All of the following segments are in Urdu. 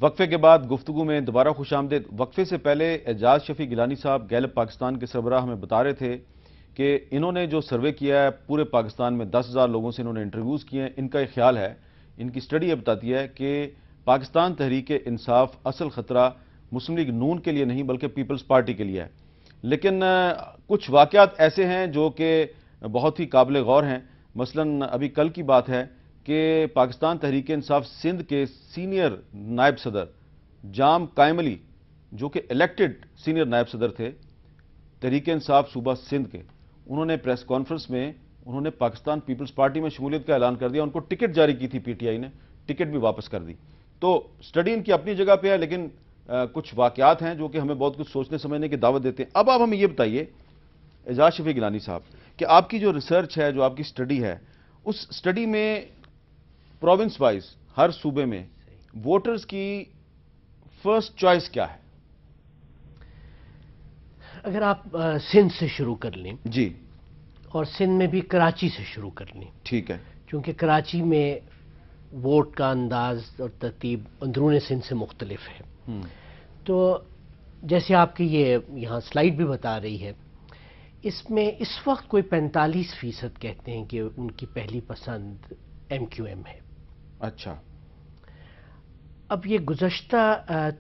وقفے کے بعد گفتگو میں دوبارہ خوش آمدید۔ وقفے سے پہلے اعجاز شفیع گیلانی صاحب گیلپ پاکستان کے سربراہ ہمیں بتا رہے تھے کہ انہوں نے جو سروے کیا ہے پورے پاکستان میں 10,000 لوگوں سے انہوں نے انٹرویوز کیے ہیں۔ ان کا ایک خیال ہے، ان کی سٹڈی یہ بتاتی ہے کہ پاکستان تحریک انصاف اصل خطرہ مسلم لیگ نون کے لیے نہیں بلکہ پیپلز پارٹی کے لیے ہے۔ لیکن کچھ واقعات ایسے ہیں جو کہ بہت ہی قابل غور ہیں۔ مثلاً ابھی کل کی بات ہے کہ پاکستان تحریک انصاف سندھ کے سینئر نائب صدر جام قائم علی، جو کہ الیکٹڈ سینئر نائب صدر تھے تحریک انصاف صوبہ سندھ کے، انہوں نے پریس کانفرنس میں انہوں نے پاکستان پیپلز پارٹی میں شمولیت کا اعلان کر دیا۔ ان کو ٹکٹ جاری کی تھی پی ٹی آئی نے، ٹکٹ بھی واپس کر دی۔ تو سٹڈی ان کی اپنی جگہ پہ ہے، لیکن کچھ واقعات ہیں جو کہ ہمیں بہت کچھ سوچنے سمجھنے کی دعوت دیتے ہیں۔ اب آپ ہمیں یہ بتائیے اعجاز شفیع گیلانی صاحب کہ آپ کی جو ریسرچ ہے، جو آپ کی سٹڈی ہے، اس سٹڈی میں پروونس وائز ہر صوبے میں ووٹرز کی فرسٹ چوائس کیا ہے؟ اگر آپ سندھ سے شروع کر لیں جی، اور سندھ میں بھی کراچی سے شروع کر لیں، ٹھیک ہے، کیونکہ کراچی میں ووٹ کا انداز اور ترتیب اندرون سندھ سے مختلف ہے۔ تو جیسے آپ کی یہ یہاں سلائیڈ بھی بتا رہی ہے، اس میں اس وقت کوئی 45% کہتے ہیں کہ ان کی پہلی پسند ایم کیو ایم ہے۔ اچھا، اب یہ گزشتہ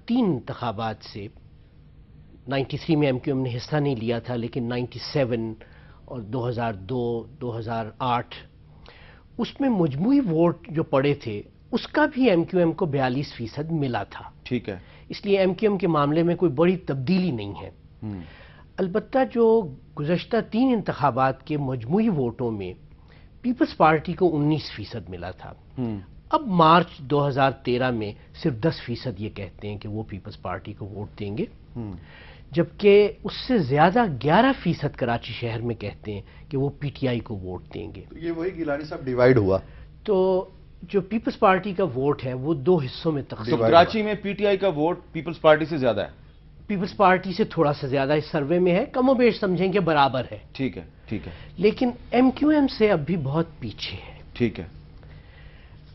3 انتخابات سے 93 میں ایم کیو ایم نے حصہ نہیں لیا تھا، لیکن 97 اور 2002 2008 اس میں مجموعی ووٹ جو پڑے تھے اس کا بھی ایم کیو ایم کو 42% ملا تھا۔ ٹھیک ہے، اس لیے ایم کیو ایم کے معاملے میں کوئی بڑی تبدیلی نہیں ہے۔ البتہ جو گزشتہ 3 انتخابات کے مجموعی ووٹوں میں پیپلز پارٹی کو 19% ملا تھا۔ اب مارچ 2013 میں صرف 10% یہ کہتے ہیں کہ وہ پیپلز پارٹی کو ووٹ دیں گے، جبکہ اس سے زیادہ 11% کراچی شہر میں کہتے ہیں کہ وہ پی ٹی آئی کو ووٹ دیں گے۔ یہ وہی گیلانی صاحب ڈیوائیڈ ہوا۔ تو جو پیپلز پارٹی کا ووٹ ہے وہ 2 حصوں میں تو تقسیم۔ کراچی میں پی ٹی آئی کا ووٹ پیپلز پارٹی سے زیادہ ہے؟ پیپلز پارٹی سے تھوڑا سا زیادہ اس سروے میں ہے، کم و بیش سمجھیں کہ برابر ہے۔ ٹھیک ہے، ٹھیک ہے، لیکن ایم کیو ایم سے اب بھی بہت پیچھے ہے۔ ٹھیک ہے،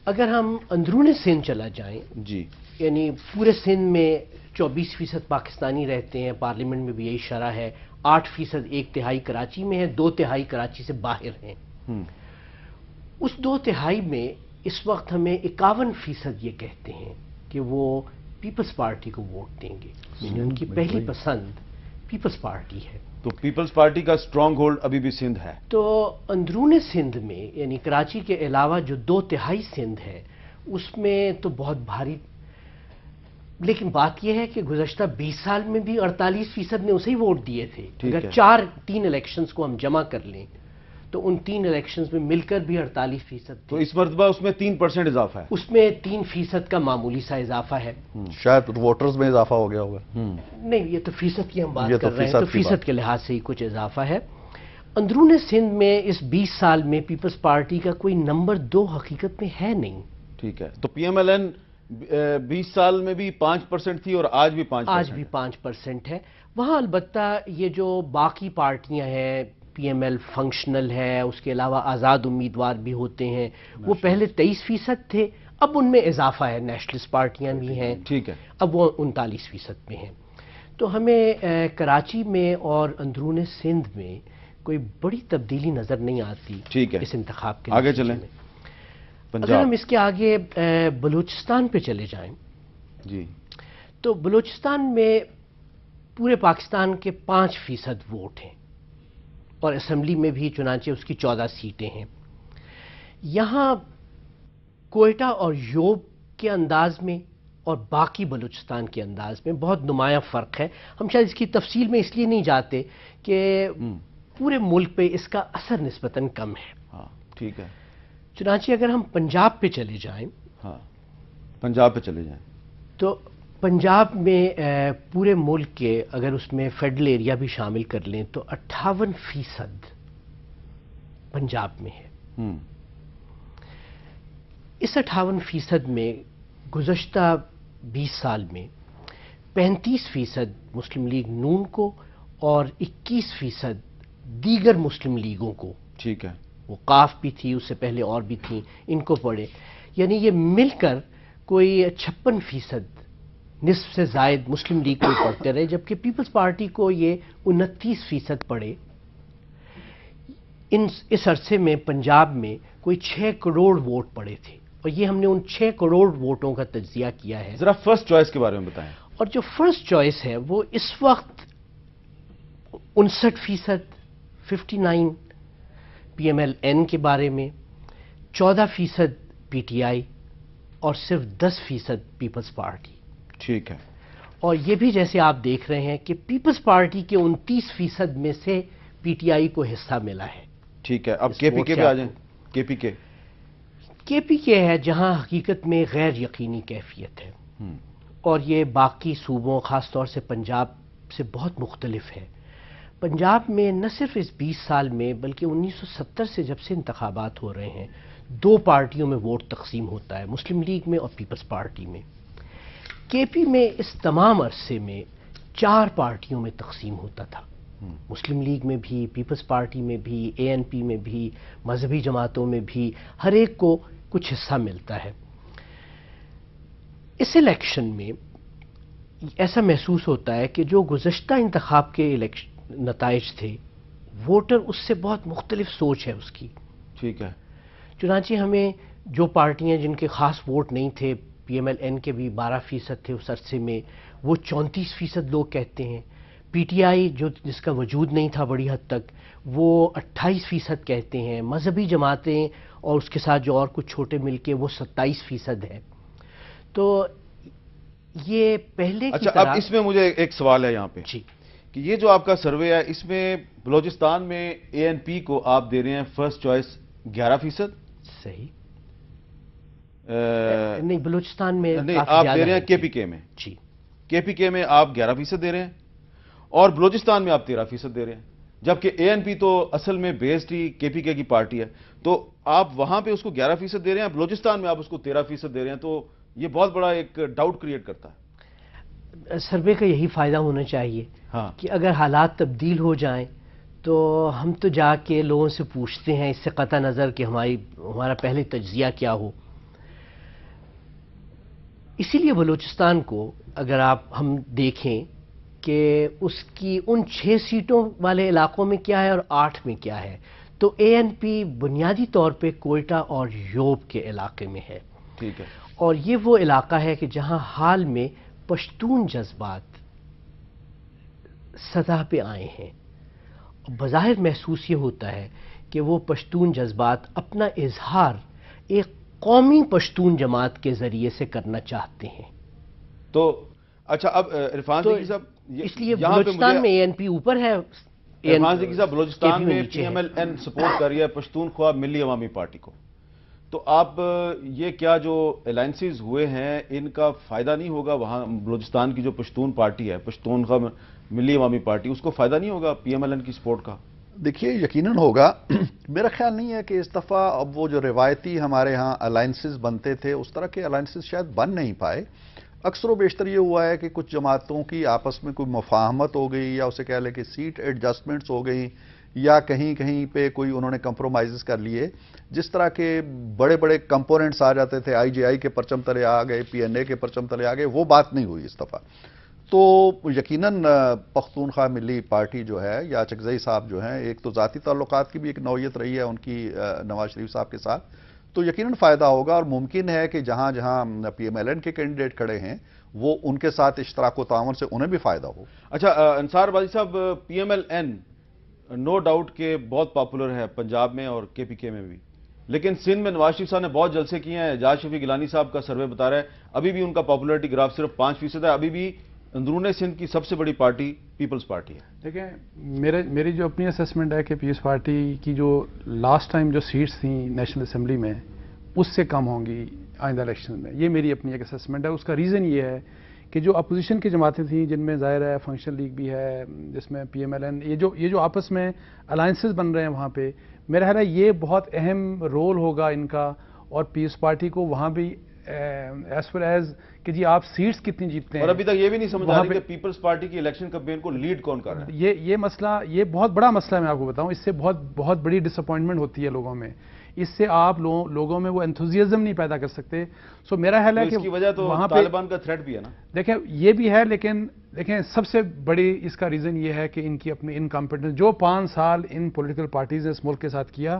اگر ہم اندرون سندھ چلا جائیں، جی، یعنی پورے سندھ میں 24% پاکستانی رہتے ہیں، پارلیمنٹ میں بھی یہی شرح ہے، 8% 1/3 کراچی میں ہے، 2/3 کراچی سے باہر ہیں۔ اس 2/3 میں اس وقت ہمیں 51% یہ کہتے ہیں کہ وہ پیپلز پارٹی کو ووٹ دیں گے، یعنی ان کی پہلی پسند پیپلز پارٹی ہے۔ تو پیپلز پارٹی کا سٹرانگ ہولڈ ابھی بھی سندھ ہے۔ تو اندرون سندھ میں یعنی کراچی کے علاوہ جو 2/3 سندھ ہے اس میں تو بہت بھاری، لیکن بات یہ ہے کہ گزشتہ 20 سال میں بھی 48% نے اسے ہی ووٹ دیے تھے۔ اگر 3 الیکشنز کو ہم جمع کر لیں تو ان 3 الیکشنز میں مل کر بھی 48% تو اس مرتبہ اس میں 3% اضافہ ہے؟ اس میں 3% کا معمولی سا اضافہ ہے۔ شاید ووٹرز میں اضافہ ہو گیا ہوگا۔ نہیں، یہ تو فیصد کی ہم بات کر رہے ہیں، تو فیصد کے لحاظ سے ہی کچھ اضافہ ہے۔ اندرون سندھ میں اس 20 سال میں پیپلز پارٹی کا کوئی نمبر 2 حقیقت میں ہے نہیں۔ ٹھیک ہے، تو پی ایم ایل این 20 سال میں بھی 5% تھی اور آج بھی 5%؟ آج بھی 5% ہے۔ وہاں البتہ یہ جو باقی پارٹیاں ہیں، پی ایم ایل فنکشنل ہے، اس کے علاوہ آزاد امیدوار بھی ہوتے ہیں، وہ پہلے 23% تھے، اب ان میں اضافہ ہے، نیشنلسٹ پارٹیاں بھی ہیں، ٹھیک ہے، اب وہ 39% میں ہیں۔ تو ہمیں کراچی میں اور اندرون سندھ میں کوئی بڑی تبدیلی نظر نہیں آتی ٹھیک ہے، اس انتخاب کے آگے نتیجے چلیں۔ میں۔ اگر ہم اس کے آگے بلوچستان پہ چلے جائیں، جی، تو بلوچستان میں پورے پاکستان کے 5% ووٹ ہیں اور اسمبلی میں بھی چنانچہ اس کی 14 سیٹیں ہیں۔ یہاں کوئٹہ اور یوب کے انداز میں اور باقی بلوچستان کے انداز میں بہت نمایاں فرق ہے۔ ہم شاید اس کی تفصیل میں اس لیے نہیں جاتے کہ پورے ملک پہ اس کا اثر نسبتاً کم ہے۔ ہاں، ٹھیک ہے، چنانچہ اگر ہم پنجاب پہ چلے جائیں، ہاں، پنجاب پہ چلے جائیں، تو پنجاب میں پورے ملک کے اگر اس میں فیڈرل ایریا بھی شامل کر لیں تو 58% پنجاب میں ہے۔ اس 58% میں گزشتہ 20 سال میں 35% مسلم لیگ نون کو اور 21% دیگر مسلم لیگوں کو، ٹھیک ہے، وہ قاف بھی تھی، اس سے پہلے اور بھی تھیں، ان کو پڑھے، یعنی یہ مل کر کوئی 56% نصف سے زائد مسلم لیگ کو پڑھتے رہے، جبکہ پیپلز پارٹی کو یہ 29% پڑے۔ اس عرصے میں پنجاب میں کوئی 6 کروڑ ووٹ پڑے تھے، اور یہ ہم نے ان 6 کروڑ ووٹوں کا تجزیہ کیا ہے۔ ذرا فرسٹ چوائس کے بارے میں بتائیں۔ اور جو فرسٹ چوائس ہے وہ اس وقت 59%، 59 پی ایم ایل این کے بارے میں، 14% پی ٹی آئی، اور صرف 10% پیپلز پارٹی۔ ٹھیک ہے۔ اور یہ بھی جیسے آپ دیکھ رہے ہیں کہ پیپلز پارٹی کے 29% میں سے پی ٹی آئی کو حصہ ملا ہے۔ ٹھیک ہے، اب اس کے پی ووٹ کے سے پہ آ آپ جائیں۔ کے پی کے کے ہے جہاں حقیقت میں غیر یقینی کیفیت ہے، اور یہ باقی صوبوں خاص طور سے پنجاب سے بہت مختلف ہے۔ پنجاب میں نہ صرف اس 20 سال میں بلکہ 1970 سے جب سے انتخابات ہو رہے ہیں 2 پارٹیوں میں ووٹ تقسیم ہوتا ہے، مسلم لیگ میں اور پیپلز پارٹی میں۔ کے پی میں اس تمام عرصے میں 4 پارٹیوں میں تقسیم ہوتا تھا، مسلم لیگ میں بھی، پیپلز پارٹی میں بھی، اے این پی میں بھی، مذہبی جماعتوں میں بھی، ہر ایک کو کچھ حصہ ملتا ہے۔ اس الیکشن میں ایسا محسوس ہوتا ہے کہ جو گزشتہ انتخاب کے نتائج تھے، ووٹر اس سے بہت مختلف سوچ ہے اس کی۔ ٹھیک ہے۔ چنانچہ ہمیں جو پارٹیاں جن کے خاص ووٹ نہیں تھے، پی ایم ایل این کے بھی 12% تھے اس عرصے میں، وہ 34% لوگ کہتے ہیں۔ پی ٹی آئی جس کا وجود نہیں تھا بڑی حد تک، وہ 28% کہتے ہیں۔ مذہبی جماعتیں اور اس کے ساتھ جو اور کچھ چھوٹے مل کے وہ 27% ہے۔ تو یہ پہلے کی اچھا، طرح۔ اب اس میں مجھے ایک سوال ہے یہاں پہ جی، کہ یہ جو آپ کا سروے ہے اس میں بلوچستان میں اے این پی کو آپ دے رہے ہیں فرسٹ چوائس 11%؟ صحیح نہیں، بلوچستان میں نہیں، کافی آپ زیادہ دے رہے ہیں ہے۔ کے پی کے میں۔ جی، کے پی کے میں آپ 11% دے رہے ہیں اور بلوچستان میں آپ 13% دے رہے ہیں، جبکہ اے این پی تو اصل میں بیسڈ ہی کے پی کے کی پارٹی ہے۔ تو آپ وہاں پہ اس کو 11% دے رہے ہیں، بلوچستان میں آپ اس کو 13% دے رہے ہیں، تو یہ بہت بڑا ایک ڈاؤٹ کریٹ کرتا ہے۔ سروے کا یہی فائدہ ہونا چاہیے ہاں، کہ اگر حالات تبدیل ہو جائیں تو ہم تو جا کے لوگوں سے پوچھتے ہیں، اس سے قطع نظر کہ ہمارا پہلے تجزیہ کیا ہو۔ اسی لیے بلوچستان کو اگر ہم دیکھیں کہ اس کی ان 6 سیٹوں والے علاقوں میں کیا ہے اور 8 میں کیا ہے، تو اے این پی بنیادی طور پہ کوئٹہ اور یوب کے علاقے میں ہے۔ ٹھیک ہے۔ اور یہ وہ علاقہ ہے کہ جہاں حال میں پشتون جذبات سطح پہ آئے ہیں۔ بظاہر محسوس یہ ہوتا ہے کہ وہ پشتون جذبات اپنا اظہار ایک قومی پشتون جماعت کے ذریعے سے کرنا چاہتے ہیں۔ تو اچھا، اب عرفان تو ذکی صاحب، اس لیے یہاں پہ بلوچستان میں اے این پی اوپر ہے، عرفان ذکی صاحب، بلوچستان میں نیچے پی ایم ہے۔ ایل این سپورٹ کر رہی ہے پشتونخوا ملی عوامی پارٹی کو، تو آپ یہ کیا جو الائنسز ہوئے ہیں ان کا فائدہ نہیں ہوگا وہاں بلوچستان کی جو پشتون پارٹی ہے، پشتونخوا ملی عوامی پارٹی، اس کو فائدہ نہیں ہوگا پی ایم ایل این کی سپورٹ کا؟ دیکھیے، یقیناً ہوگا۔ میرا خیال نہیں ہے کہ اس دفعہ اب وہ جو روایتی ہمارے ہاں الائنسز بنتے تھے اس طرح کے الائنسز شاید بن نہیں پائے۔ اکثر و بیشتر یہ ہوا ہے کہ کچھ جماعتوں کی آپس میں کوئی مفاہمت ہو گئی، یا اسے کہہ لیں کہ سیٹ ایڈجسٹمنٹس ہو گئیں، یا کہیں کہیں پہ کوئی انہوں نے کمپرومائزز کر لیے۔ جس طرح کے بڑے بڑے کمپوننٹس آ جاتے تھے، آئی جے آئی کے پرچم تلے آ گئے، پی این اے کے پرچم تلے آ گئے، وہ بات نہیں ہوئی اس دفعہ۔ تو یقیناً پختونخوا ملی پارٹی جو ہے یا چکزئی صاحب جو ہیں، ایک تو ذاتی تعلقات کی بھی ایک نوعیت رہی ہے ان کی نواز شریف صاحب کے ساتھ، تو یقیناً فائدہ ہوگا، اور ممکن ہے کہ جہاں جہاں پی ایم ایل این کے کینڈیڈیٹ کھڑے ہیں وہ ان کے ساتھ اشتراک و تعاون سے انہیں بھی فائدہ ہو۔ اچھا انصار بازی صاحب، P M L N no doubt کہ بہت پاپولر ہے پنجاب میں اور کے پی کے میں بھی، لیکن سندھ میں نواز شریف صاحب نے بہت جلسے کیے ہیں۔ اعجاز شفیع گیلانی صاحب کا سروے بتا رہا ہے ابھی بھی ان کا پاپولرٹی گراف صرف 5% ہے، ابھی بھی اندرون سندھ کی سب سے بڑی پارٹی پیپلز پارٹی ہے۔ دیکھیں، میری جو اپنی اسیسمنٹ ہے کہ پیپلز پارٹی کی جو لاسٹ ٹائم جو سیٹس تھیں نیشنل اسمبلی میں اس سے کم ہوں گی آئندہ الیکشن میں، یہ میری اپنی ایک اسیسمنٹ ہے۔ اس کا ریزن یہ ہے کہ جو اپوزیشن کی جماعتیں تھیں جن میں ظاہر ہے فنکشنل لیگ بھی ہے، جس میں پی ایم ایل این، یہ جو آپس میں الائنسز بن رہے ہیں وہاں پہ، میرا خیال ہے یہ بہت اہم رول ہوگا ان کا، اور پیپلز پارٹی کو وہاں بھی ایز فار ایز کہ جی آپ سیٹس کتنی جیتتے ہیں. اور ابھی تک یہ بھی نہیں سمجھ آ رہی کہ پیپلز پارٹی کی الیکشن کمپین کو لیڈ کون کر رہا ہے. یہ مسئلہ یہ بہت بڑا مسئلہ ہے. میں آپ کو بتاؤں اس سے بہت بڑی ڈس اپوائنٹمنٹ ہوتی ہے لوگوں میں. اس سے آپ لوگوں میں وہ انتھوزیازم نہیں پیدا کر سکتے. سو میرا خیال ہے کہ اس کی وجہ تو وہاں پہ طالبان کا تھریٹ بھی ہے نا. دیکھیں یہ بھی ہے, لیکن دیکھیں سب سے بڑی اس کا ریزن یہ ہے کہ ان کی اپنی انکمپیٹنس. جو 5 سال ان پولیٹیکل پارٹیز نے اس ملک کے ساتھ کیا,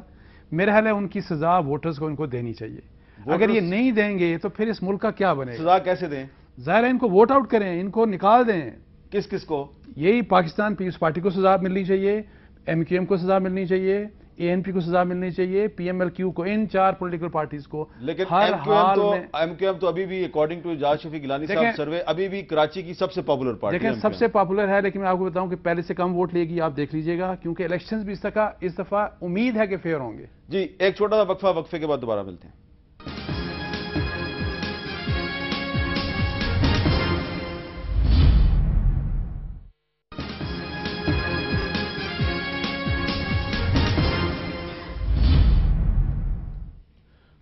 میرا خیال ہے ان کی سزا ووٹرز کو ان کو دینی چاہیے. اگر یہ نہیں دیں گے تو پھر اس ملک کا کیا بنے گا؟ سزا کیسے دیں؟ ظاہر ہے ان کو ووٹ آؤٹ کریں, ان کو نکال دیں. کس کو؟ یہی پاکستان پیپلز پارٹی کو سزا ملنی چاہیے, MQM کو سزا ملنی چاہیے, ANP کو سزا ملنی چاہیے, PMLQ کو, ان 4 پولیٹیکل پارٹیز کو. لیکن ہر حال میں MQM تو ابھی بھی اکارڈنگ ٹو اعجاز شفیق گیلانی صاحب سروے ابھی بھی کراچی کی سب سے پاپولر پارٹی ہے. لیکن سب سے پاپولر ہے, لیکن میں آپ کو بتاؤں کہ پہلے سے کم ووٹ لے گی. آپ دیکھ لیجئے گا, کیونکہ الیکشنز بھی اس دفعہ امید ہے کہ فیئر ہوں گے. جی ایک چھوٹا سا وقفہ, وقفے کے بعد دوبارہ ملتے ہیں.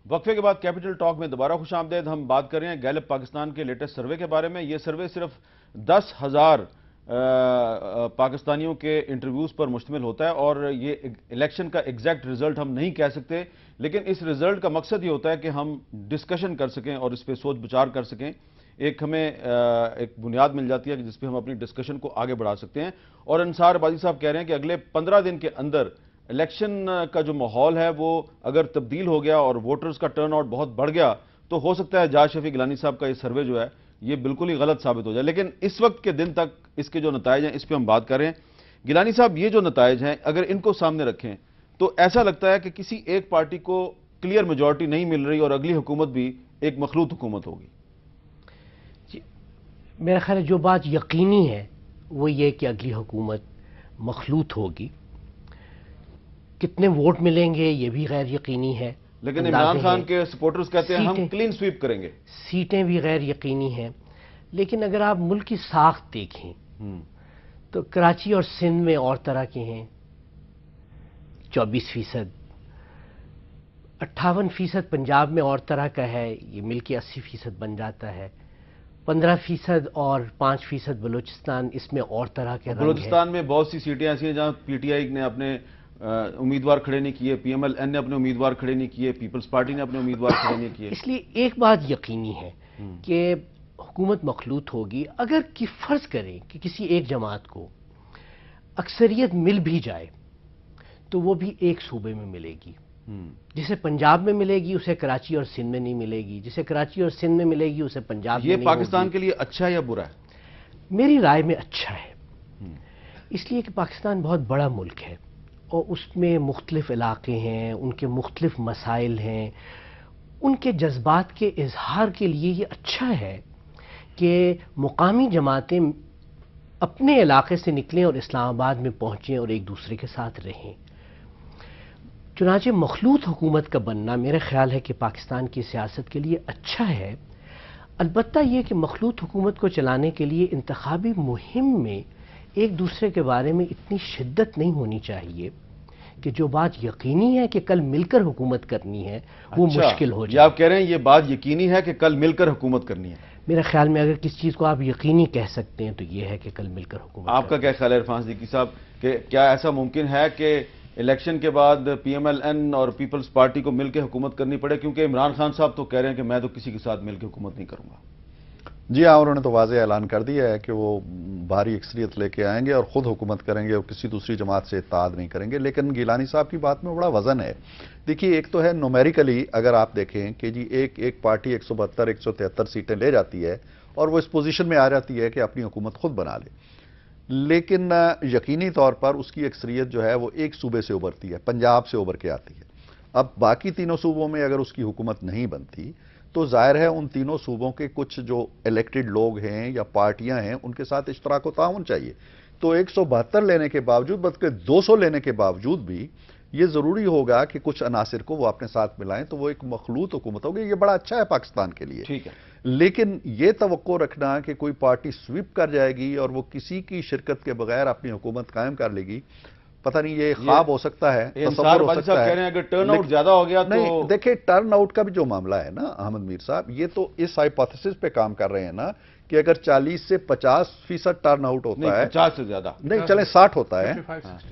وقفے کے بعد کیپٹل ٹاک میں دوبارہ خوش آمدید. ہم بات کر رہے ہیں گیلپ پاکستان کے لیٹسٹ سروے کے بارے میں. یہ سروے صرف 10,000 پاکستانیوں کے انٹرویوز پر مشتمل ہوتا ہے, اور یہ الیکشن کا ایگزیکٹ رزلٹ ہم نہیں کہہ سکتے, لیکن اس رزلٹ کا مقصد یہ ہوتا ہے کہ ہم ڈسکشن کر سکیں اور اس پہ سوچ بچار کر سکیں. ہمیں ایک بنیاد مل جاتی ہے کہ جس پہ ہم اپنی ڈسکشن کو آگے بڑھا سکتے ہیں. اور انصار بازی صاحب کہہ رہے ہیں کہ اگلے 15 دن کے اندر الیکشن کا جو ماحول ہے وہ اگر تبدیل ہو گیا اور ووٹرز کا ٹرن آؤٹ بہت بڑھ گیا تو ہو سکتا ہے اعجاز شفیق گیلانی صاحب کا یہ سروے جو ہے یہ بالکل ہی غلط ثابت ہو جائے. لیکن اس وقت کے دن تک اس کے جو نتائج ہیں اس پہ ہم بات کر رہے ہیں. گیلانی صاحب یہ جو نتائج ہیں اگر ان کو سامنے رکھیں تو ایسا لگتا ہے کہ کسی ایک پارٹی کو کلیئر میجورٹی نہیں مل رہی اور اگلی حکومت بھی ایک مخلوط حکومت ہوگی. جی میرا خیال ہے جو بات یقینی ہے وہ یہ کہ اگلی حکومت مخلوط ہوگی. کتنے ووٹ ملیں گے یہ بھی غیر یقینی ہے. لیکن عمران خان کے سپورٹرز کہتے ہیں ہم کلین سویپ کریں گے. سیٹیں بھی غیر یقینی ہیں. لیکن اگر آپ ملک کی ساخت دیکھیں تو کراچی اور سندھ میں اور طرح کے ہیں 24%, 58% پنجاب میں اور طرح کا ہے, یہ مل کے 80% بن جاتا ہے. 15% اور 5% بلوچستان, اس میں اور طرح کے رنگ ہیں. بلوچستان میں بہت سی سیٹیں ایسی ہیں جہاں PTI نے اپنے امیدوار کھڑے نہیں کیے, PMLN نے اپنے امیدوار کھڑے نہیں کیے, پیپلز پارٹی نے اپنے امیدوار کھڑے نہیں کیے. اس لیے ایک بات یقینی ہے کہ حکومت مخلوط ہوگی. اگر فرض کریں کہ کسی ایک جماعت کو اکثریت مل بھی جائے تو وہ بھی ایک صوبے میں ملے گی. جسے پنجاب میں ملے گی اسے کراچی اور سندھ میں نہیں ملے گی, جسے کراچی اور سندھ میں ملے گی اسے پنجاب میں نہیں. یہ پاکستان کے لیے اچھا ہے یا برا ہے؟ میری رائے میں اچھا ہے. اس لیے کہ پاکستان بہت بڑا ملک ہے اور اس میں مختلف علاقے ہیں, ان کے مختلف مسائل ہیں. ان کے جذبات کے اظہار کے لیے یہ اچھا ہے کہ مقامی جماعتیں اپنے علاقے سے نکلیں اور اسلام آباد میں پہنچیں اور ایک دوسرے کے ساتھ رہیں. چنانچہ مخلوط حکومت کا بننا میرا خیال ہے کہ پاکستان کی سیاست کے لیے اچھا ہے. البتہ یہ کہ مخلوط حکومت کو چلانے کے لیے انتخابی مہم میں ایک دوسرے کے بارے میں اتنی شدت نہیں ہونی چاہیے کہ جو بات یقینی ہے کہ کل مل کر حکومت کرنی ہے وہ مشکل ہو جائے. آپ کہہ رہے ہیں یہ بات یقینی ہے کہ کل مل کر حکومت کرنی ہے؟ میرے خیال میں اگر کسی چیز کو آپ یقینی کہہ سکتے ہیں تو یہ ہے کہ کل مل کر حکومت. آپ کا کیا خیال ہے عرفان صدیقی صاحب کہ کیا ایسا ممکن ہے کہ الیکشن کے بعد PMLN اور پیپلز پارٹی کو مل کے حکومت کرنی پڑے؟ کیونکہ عمران خان صاحب تو کہہ رہے ہیں کہ میں تو کسی کے ساتھ مل کے حکومت نہیں کروں گا. جی ہاں, انہوں نے تو واضح اعلان کر دیا ہے کہ وہ بھاری اکثریت لے کے آئیں گے اور خود حکومت کریں گے اور کسی دوسری جماعت سے اتحاد نہیں کریں گے. لیکن گیلانی صاحب کی بات میں بڑا وزن ہے. دیکھیے ایک تو ہے نومیریکلی اگر آپ دیکھیں کہ جی ایک پارٹی 172 173 سیٹیں لے جاتی ہے اور وہ اس پوزیشن میں آ جاتی ہے کہ اپنی حکومت خود بنا لے, لیکن یقینی طور پر اس کی اکثریت جو ہے وہ ایک صوبے سے ابھرتی ہے, پنجاب سے ابھر کے آتی ہے. اب باقی تینوں صوبوں میں اگر اس کی حکومت نہیں بنتی تو ظاہر ہے ان تینوں صوبوں کے کچھ جو الیکٹڈ لوگ ہیں یا پارٹیاں ہیں ان کے ساتھ اشتراک و تعاون چاہیے. تو 172 لینے کے باوجود بلکہ 200 لینے کے باوجود بھی یہ ضروری ہوگا کہ کچھ عناصر کو وہ اپنے ساتھ ملائیں تو وہ ایک مخلوط حکومت ہوگی. یہ بڑا اچھا ہے پاکستان کے لیے. ٹھیک ہے, لیکن یہ توقع رکھنا کہ کوئی پارٹی سویپ کر جائے گی اور وہ کسی کی شرکت کے بغیر اپنی حکومت قائم کر لے گی, پتہ نہیں یہ خواب ہو سکتا ہے، تصور ہو سکتا ہے. کہہ رہے ہیں اگر ٹرن آؤٹ زیادہ ہو گیا تو نہیں دیکھیں، ٹرن آؤٹ کا بھی جو معاملہ ہے نا احمد میر صاحب، یہ تو اس ہائپوتھیسس پہ کام کر رہے ہیں نا کہ اگر 40 سے 50% ٹرن آؤٹ ہوتا ہے، 50 سے زیادہ نہیں چلیں 60 ہوتا ہے،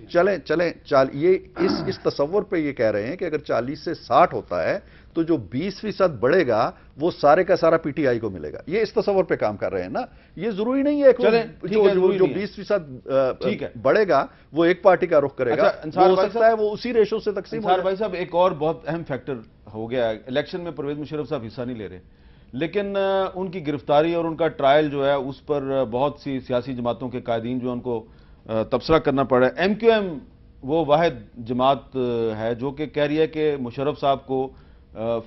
چلیں یہ اس تصور پہ یہ کہہ رہے ہیں کہ اگر 40 سے 60 ہوتا ہے تو جو 20% بڑھے گا وہ سارے کا سارا پی ٹی آئی کو ملے گا. یہ اس تصور پہ کام کر رہے ہیں نا. یہ ضروری نہیں ہے کہ جو 20% بڑھے گا وہ ایک پارٹی کا رخ کرے گا، ہو سکتا ہے وہ اسی ریشو سے تقسیم ہو جائے. بھائی صاحب ایک اور بہت اہم فیکٹر ہو گیا ہے، الیکشن میں پرویز مشرف صاحب حصہ نہیں لے رہے، لیکن ان کی گرفتاری اور ان کا ٹرائل جو ہے اس پر بہت سی سیاسی جماعتوں کے قائدین جو ان کو تبصرہ کرنا پڑ رہا ہے. ایم کیو ایم وہ واحد جماعت ہے جو کہ کہہ رہی ہے کہ مشرف صاحب کو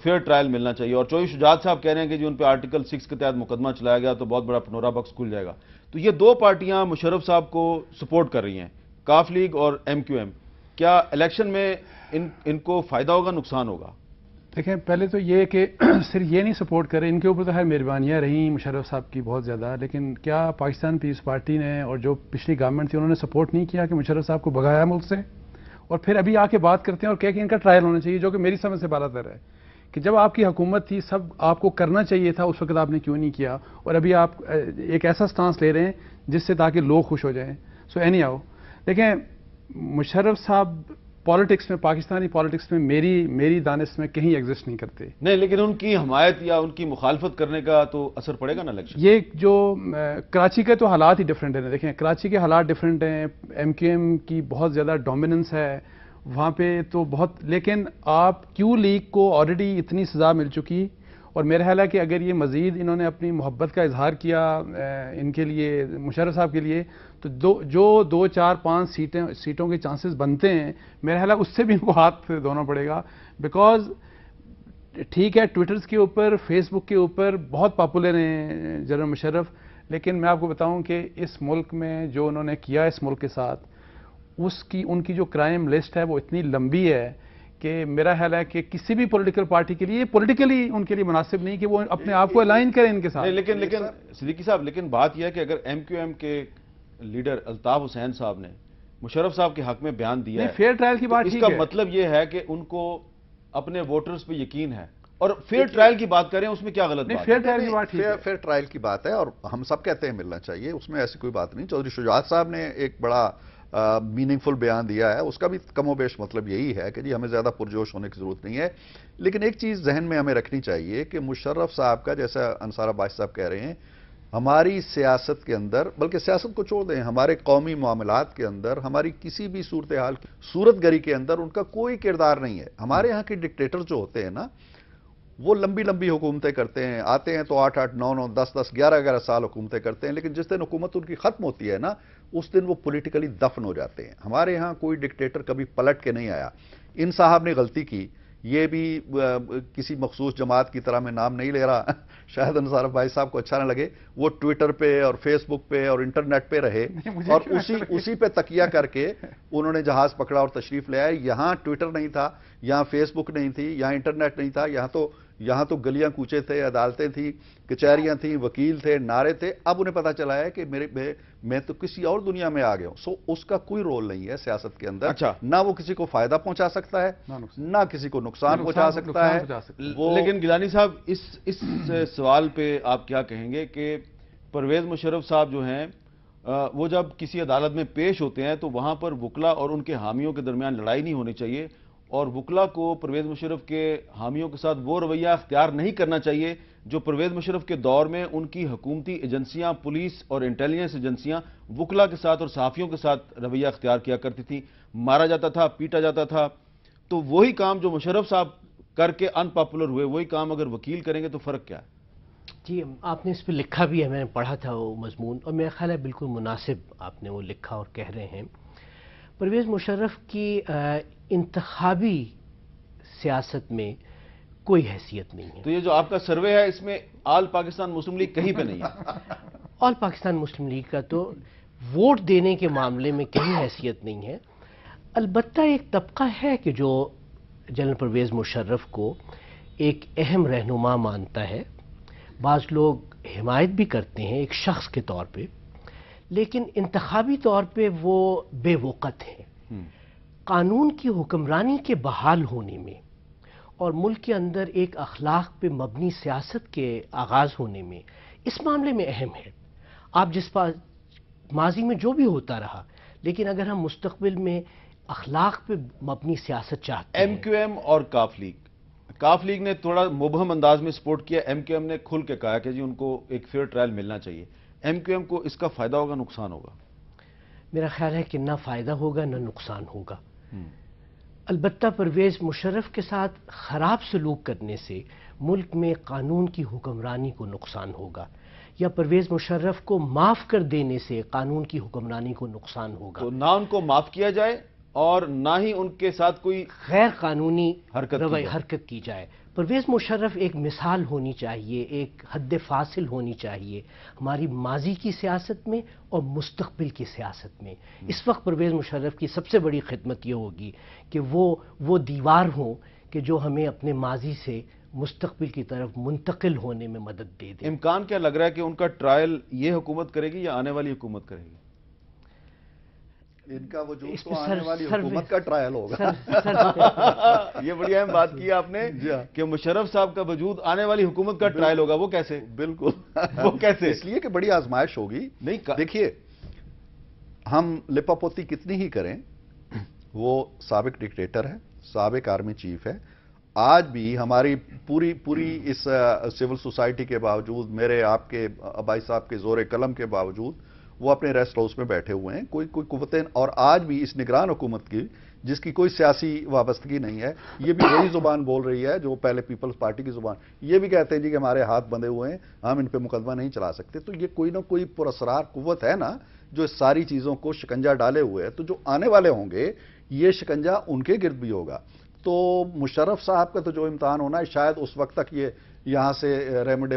فیئر ٹرائل ملنا چاہیے، اور چوہی شجاعت صاحب کہہ رہے ہیں کہ جو ان پہ آرٹیکل 6 کے تحت مقدمہ چلایا گیا تو بہت بڑا پنورا باکس کھل جائے گا. تو یہ دو پارٹیاں مشرف صاحب کو سپورٹ کر رہی ہیں، کاف لیگ اور ایم کیو ایم. کیا الیکشن میں ان کو فائدہ ہوگا نقصان ہوگا؟ دیکھیں پہلے تو یہ کہ صرف یہ نہیں سپورٹ کرے، ان کے اوپر تو خیر مہربانیاں رہیں مشرف صاحب کی بہت زیادہ، لیکن کیا پاکستان پیپلز پارٹی نے اور جو پچھلی گورنمنٹ تھی انہوں نے سپورٹ نہیں کیا کہ مشرف صاحب کو بھگایا ملک سے، اور پھر ابھی آ کے بات کرتے ہیں اور کہ ان کا ٹرائل ہونا چاہیے، جو کہ میری سمجھ سے بالا تر ہے کہ جب آپ کی حکومت تھی سب آپ کو کرنا چاہیے تھا، اس وقت آپ نے کیوں نہیں کیا، اور ابھی آپ ایک ایسا سٹانس لے رہے ہیں جس سے تاکہ لوگ خوش ہو جائیں. سو اینی ہاؤ دیکھیں مشرف صاحب پالیٹکس میں، پاکستانی پالیٹکس میں میری دانش میں کہیں ایگزسٹ نہیں کرتے. نہیں لیکن ان کی حمایت یا ان کی مخالفت کرنے کا تو اثر پڑے گا نا الیکشن. یہ جو کراچی کے تو حالات ہی ڈیفرنٹ ہیں. دیکھیں کراچی کے حالات ڈیفرنٹ ہیں، ایم کیو ایم کی بہت زیادہ ڈومیننس ہے وہاں پہ تو بہت، لیکن آپ کیو لیگ کو آلریڈی اتنی سزا مل چکی، اور میرا خیال ہے کہ اگر یہ مزید انہوں نے اپنی محبت کا اظہار کیا ان کے لیے مشرف صاحب کے لیے تو جو 2 4 5 سیٹوں کے چانسز بنتے ہیں، میرا خیال ہے اس سے بھی ان کو ہاتھ دھونا پڑے گا. بیکاز ٹھیک ہے ٹویٹرز کے اوپر، فیس بک کے اوپر بہت پاپولر ہیں جنرل مشرف، لیکن میں آپ کو بتاؤں کہ اس ملک میں جو انہوں نے کیا اس ملک کے ساتھ، ان کی جو کرائم لسٹ ہے وہ اتنی لمبی ہے کہ میرا خیال ہے کہ کسی بھی پولیٹیکل پارٹی کے لیے پولیٹیکلی ان کے لیے مناسب نہیں کہ وہ اپنے آپ کو الائن کریں ان کے ساتھ. لیکن صدیقی صاحب، لیکن بات یہ ہے کہ اگر ایم کیو ایم کے لیڈر الطاف حسین صاحب نے مشرف صاحب کے حق میں بیان دیا ہے، فیئر ٹرائل کی بات، اس کا مطلب یہ ہے کہ ان کو اپنے ووٹرز پہ یقین ہے. اور فیئر ٹرائل کی بات کریں اس میں کیا غلط بات ہے؟ فیئر ٹرائل کی بات ہے اور ہم سب کہتے ہیں ملنا چاہیے، اس میں ایسی کوئی بات نہیں. چودھری شجاعت صاحب نے ایک بڑا میننگ فل بیان دیا ہے، اس کا بھی کم و بیش مطلب یہی ہے کہ جی ہمیں زیادہ پرجوش ہونے کی ضرورت نہیں ہے. لیکن ایک چیز ذہن میں ہمیں رکھنی چاہیے کہ مشرف صاحب کا، جیسا انصار عباس صاحب کہہ رہے ہیں، ہماری سیاست کے اندر، بلکہ سیاست کو چھوڑ دیں، ہمارے قومی معاملات کے اندر، ہماری کسی بھی صورتحال صورت گری کے اندر ان کا کوئی کردار نہیں ہے. ہمارے ہاں کے ڈکٹیٹر جو ہوتے ہیں نا، وہ لمبی لمبی حکومتیں کرتے ہیں، آتے ہیں تو 8 8 9 9 10 10 11 سال حکومتیں کرتے ہیں، لیکن جس دن حکومت ان کی ختم ہوتی ہے نا اس دن وہ پولیٹیکلی دفن ہو جاتے ہیں. ہمارے ہاں کوئی ڈکٹیٹر کبھی پلٹ کے نہیں آیا. ان صاحب نے غلطی کی، یہ بھی کسی مخصوص جماعت کی طرح میں نام نہیں لے رہا، شاید انصار بھائی صاحب کو اچھا نہ لگے، وہ ٹویٹر پہ اور فیس بک پہ اور انٹرنیٹ پہ رہے اور اسی پہ تکیہ کر کے انہوں نے جہاز پکڑا اور تشریف لے آئے. یہاں ٹویٹر نہیں تھا، یہاں فیس بک نہیں تھی، یہاں انٹرنیٹ نہیں تھا، یہاں تو گلیاں کوچے تھے، عدالتیں تھیں، کچہریاں تھیں، وکیل تھے، نعرے تھے. اب انہیں پتا چلا ہے کہ میں تو کسی اور دنیا میں آ گیا ہوں. سو اس کا کوئی رول نہیں ہے سیاست کے اندر. نہ وہ کسی کو فائدہ پہنچا سکتا ہے، نہ کسی کو نقصان پہنچا سکتا ہے. لیکن گیلانی صاحب اس سوال پہ آپ کیا کہیں گے کہ پرویز مشرف صاحب جو ہیں وہ جب کسی عدالت میں پیش ہوتے ہیں تو وہاں پر وکلا اور ان کے حامیوں کے درمیان لڑائی نہیں ہونی چاہیے، اور وکلا کو پرویز مشرف کے حامیوں کے ساتھ وہ رویہ اختیار نہیں کرنا چاہیے جو پرویز مشرف کے دور میں ان کی حکومتی ایجنسیاں، پولیس اور انٹیلیجنس ایجنسیاں وکلا کے ساتھ اور صحافیوں کے ساتھ رویہ اختیار کیا کرتی تھیں. مارا جاتا تھا، پیٹا جاتا تھا. تو وہی کام جو مشرف صاحب کر کے ان پاپولر ہوئے، وہی کام اگر وکیل کریں گے تو فرق کیا ہے؟ جی آپ نے اس پہ لکھا بھی ہے، میں نے پڑھا تھا وہ مضمون، اور میرا خیال ہے بالکل مناسب آپ نے وہ لکھا اور کہہ رہے ہیں. پرویز مشرف کی انتخابی سیاست میں کوئی حیثیت نہیں ہے. تو یہ جو آپ کا سروے ہے اس میں آل پاکستان مسلم لیگ کہیں پہ نہیں ہے؟ آل پاکستان مسلم لیگ کا تو ووٹ دینے کے معاملے میں کہیں حیثیت نہیں ہے. البتہ ایک طبقہ ہے کہ جو جنرل پرویز مشرف کو ایک اہم رہنما مانتا ہے. بعض لوگ حمایت بھی کرتے ہیں ایک شخص کے طور پہ، لیکن انتخابی طور پہ وہ بے وقت ہیں. قانون کی حکمرانی کے بحال ہونے میں اور ملک کے اندر ایک اخلاق پہ مبنی سیاست کے آغاز ہونے میں اس معاملے میں اہم ہے. آپ جس ماضی میں جو بھی ہوتا رہا، لیکن اگر ہم مستقبل میں اخلاق پہ مبنی سیاست چاہتے ہیں. ایم کیو ایم اور کاف لیگ نے تھوڑا مبہم انداز میں سپورٹ کیا. ایم کیو ایم نے کھل کے کہا کہ جی ان کو ایک فیئر ٹرائل ملنا چاہیے. ایم کیو ایم کو اس کا فائدہ ہوگا، نقصان ہوگا؟ میرا خیال ہے کہ نہ فائدہ ہوگا نہ نقصان ہوگا. البتہ پرویز مشرف کے ساتھ خراب سلوک کرنے سے ملک میں قانون کی حکمرانی کو نقصان ہوگا، یا پرویز مشرف کو معاف کر دینے سے قانون کی حکمرانی کو نقصان ہوگا. تو نہ ان کو معاف کیا جائے اور نہ ہی ان کے ساتھ کوئی غیر قانونی حرکت حرکت کی جائے. پرویز مشرف ایک مثال ہونی چاہیے، ایک حد فاصل ہونی چاہیے ہماری ماضی کی سیاست میں اور مستقبل کی سیاست میں. اس وقت پرویز مشرف کی سب سے بڑی خدمت یہ ہوگی کہ وہ دیوار ہوں کہ جو ہمیں اپنے ماضی سے مستقبل کی طرف منتقل ہونے میں مدد دے دے. امکان کیا لگ رہا ہے کہ ان کا ٹرائل یہ حکومت کرے گی یا آنے والی حکومت کرے گی؟ ان کا وجود تو آنے والی حکومت کا ٹرائل ہوگا. یہ بڑی اہم بات کی آپ نے کہ مشرف صاحب کا وجود آنے والی حکومت کا ٹرائل ہوگا. وہ کیسے؟ بالکل وہ کیسے؟ اس لیے کہ بڑی آزمائش ہوگی. نہیں دیکھیے، ہم لپا پوتی کتنی ہی کریں، وہ سابق ڈکٹیٹر ہے، سابق آرمی چیف ہے. آج بھی ہماری پوری اس سول سوسائٹی کے باوجود، میرے آپ کے ابائی صاحب کے زور قلم کے باوجود وہ اپنے ریسٹ ہاؤس میں بیٹھے ہوئے ہیں. کوئی قوتیں، اور آج بھی اس نگران حکومت کی جس کی کوئی سیاسی وابستگی نہیں ہے، یہ بھی وہی زبان بول رہی ہے جو پہلے پیپلز پارٹی کی زبان. یہ بھی کہتے ہیں جی کہ ہمارے ہاتھ بندھے ہوئے ہیں، ہم ان پہ مقدمہ نہیں چلا سکتے. تو یہ کوئی نہ کوئی پراسرار قوت ہے نا جو اس ساری چیزوں کو شکنجہ ڈالے ہوئے ہے. تو جو آنے والے ہوں گے یہ شکنجہ ان کے گرد بھی ہوگا. تو مشرف صاحب کا تو جو امتحان ہونا ہے، شاید اس وقت تک یہ یہاں سے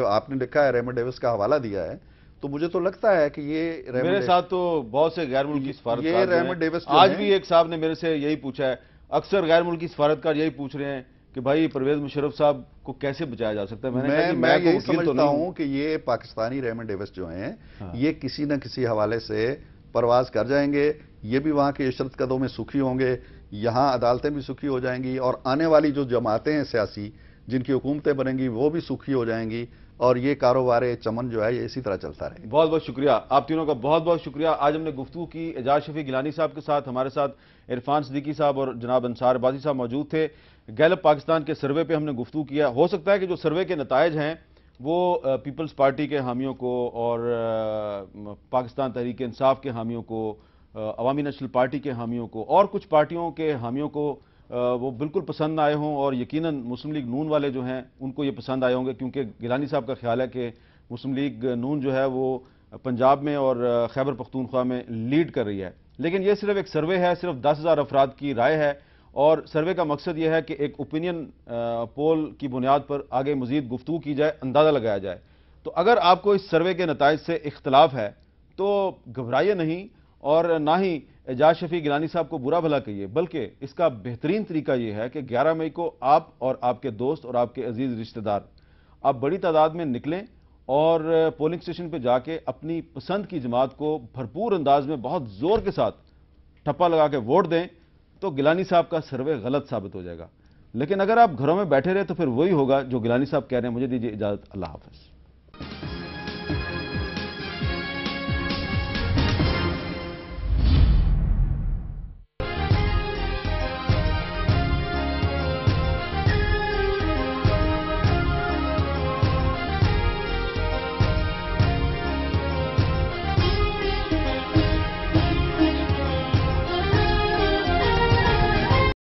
آپ نے لکھا ہے ریمنڈ ڈیوس کا حوالہ دیا ہے، تو مجھے تو لگتا ہے کہ یہ میرے ساتھ تو بہت سے غیر ملکی سفارتکار یہ ریمنڈ ڈیوس آج بھی ایک صاحب نے میرے سے یہی پوچھا ہے، اکثر غیر ملکی سفارتکار یہی پوچھ رہے ہیں کہ بھائی پرویز مشرف صاحب کو کیسے بچایا جا سکتا ہے. میں یہی سمجھتا ہوں کہ یہ پاکستانی ریمنڈ ڈیوس جو ہیں یہ کسی نہ کسی حوالے سے پرواز کر جائیں گے. یہ بھی وہاں کے عشرت قدوں میں سکھی ہوں گے، یہاں عدالتیں بھی سکھی ہو جائیں گی، اور آنے والی جو جماعتیں ہیں سیاسی جن کی حکومتیں بنیں گی وہ بھی سکھی ہو جائیں گی، اور یہ کاروبار چمن جو ہے یہ اسی طرح چلتا رہے. بہت بہت شکریہ آپ تینوں کا، بہت بہت شکریہ. آج ہم نے گفتگو کی اعجاز شفیع گیلانی صاحب کے ساتھ. ہمارے ساتھ عرفان صدیقی صاحب اور جناب انصار عباسی صاحب موجود تھے. گیلپ پاکستان کے سروے پہ ہم نے گفتگو کیا. ہو سکتا ہے کہ جو سروے کے نتائج ہیں وہ پیپلز پارٹی کے حامیوں کو اور پاکستان تحریک انصاف کے حامیوں کو، عوامی نیشنل پارٹی کے حامیوں کو اور کچھ پارٹیوں کے حامیوں کو وہ بالکل پسند نہ آئے ہوں، اور یقیناً مسلم لیگ نون والے جو ہیں ان کو یہ پسند آئے ہوں گے، کیونکہ گیلانی صاحب کا خیال ہے کہ مسلم لیگ نون جو ہے وہ پنجاب میں اور خیبر پختونخوا میں لیڈ کر رہی ہے. لیکن یہ صرف ایک سروے ہے، صرف 10,000 افراد کی رائے ہے، اور سروے کا مقصد یہ ہے کہ ایک اوپینین پول کی بنیاد پر آگے مزید گفتگو کی جائے، اندازہ لگایا جائے. تو اگر آپ کو اس سروے کے نتائج سے اختلاف ہے تو گھبرائیے نہیں، اور نہ ہی اعجاز شفیع گیلانی صاحب کو برا بھلا کہیے، بلکہ اس کا بہترین طریقہ یہ ہے کہ 11 مئی کو آپ اور آپ کے دوست اور آپ کے عزیز رشتہ دار آپ بڑی تعداد میں نکلیں اور پولنگ اسٹیشن پہ جا کے اپنی پسند کی جماعت کو بھرپور انداز میں بہت زور کے ساتھ ٹھپا لگا کے ووٹ دیں. تو گیلانی صاحب کا سروے غلط ثابت ہو جائے گا. لیکن اگر آپ گھروں میں بیٹھے رہے تو پھر وہی ہوگا جو گیلانی صاحب کہہ رہے ہیں. مجھے دیجیے اجازت. اللہ حافظ.